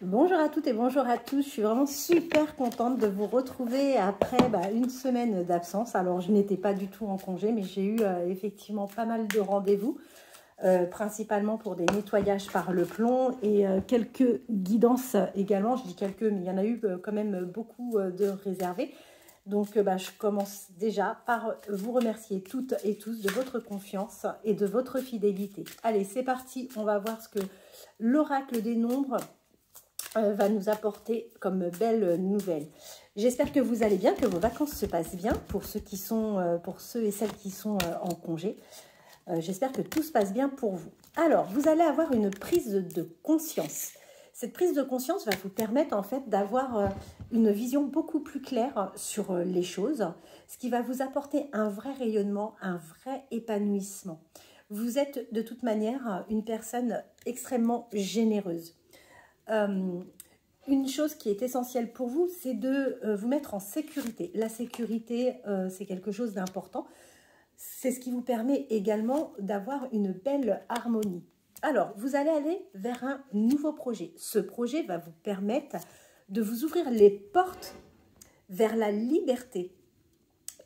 Bonjour à toutes et bonjour à tous, je suis vraiment super contente de vous retrouver après une semaine d'absence. Alors je n'étais pas du tout en congé, mais j'ai eu effectivement pas mal de rendez-vous, principalement pour des nettoyages par le plomb et quelques guidances également. Je dis quelques, mais il y en a eu quand même beaucoup de réservés. Donc je commence déjà par vous remercier toutes et tous de votre confiance et de votre fidélité. Allez, c'est parti, on va voir ce que l'oracle des nombres va nous apporter comme belle nouvelle. J'espère que vous allez bien, que vos vacances se passent bien pour ceux et celles qui sont en congé. J'espère que tout se passe bien pour vous. Alors, vous allez avoir une prise de conscience. Cette prise de conscience va vous permettre en fait d'avoir une vision beaucoup plus claire sur les choses, ce qui va vous apporter un vrai rayonnement, un vrai épanouissement. Vous êtes de toute manière une personne extrêmement généreuse. Une chose qui est essentielle pour vous, c'est de vous mettre en sécurité. La sécurité, c'est quelque chose d'important. C'est ce qui vous permet également d'avoir une belle harmonie. Alors, vous allez aller vers un nouveau projet. Ce projet va vous permettre de vous ouvrir les portes vers la liberté.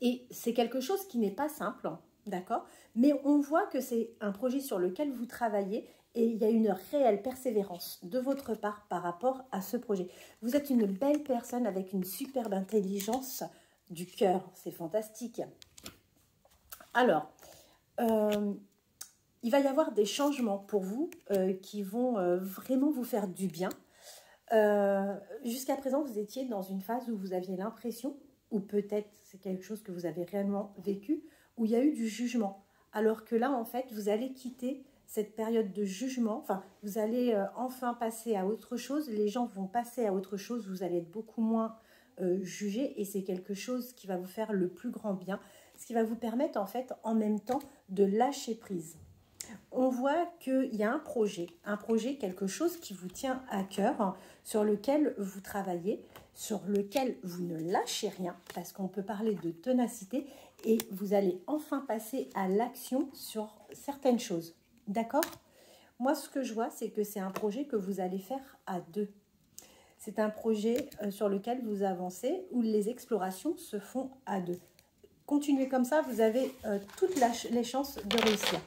Et c'est quelque chose qui n'est pas simple, d'accord? Mais on voit que c'est un projet sur lequel vous travaillez et il y a une réelle persévérance de votre part par rapport à ce projet. Vous êtes une belle personne avec une superbe intelligence du cœur. C'est fantastique. Alors, il va y avoir des changements pour vous qui vont vraiment vous faire du bien. Jusqu'à présent, vous étiez dans une phase où vous aviez l'impression, ou peut-être c'est quelque chose que vous avez réellement vécu, où il y a eu du jugement. Alors que là, en fait, vous allez quitter cette période de jugement. Enfin, vous allez enfin passer à autre chose. Les gens vont passer à autre chose. Vous allez être beaucoup moins jugé et c'est quelque chose qui va vous faire le plus grand bien. Ce qui va vous permettre, en fait, en même temps, de lâcher prise. On voit qu'il y a un projet, quelque chose qui vous tient à cœur, sur lequel vous travaillez, sur lequel vous ne lâchez rien, parce qu'on peut parler de ténacité, et vous allez enfin passer à l'action sur certaines choses. D'accord? Moi, ce que je vois, c'est que c'est un projet que vous allez faire à deux. C'est un projet sur lequel vous avancez, où les explorations se font à deux. Continuez comme ça, vous avez toutes les chances de réussir.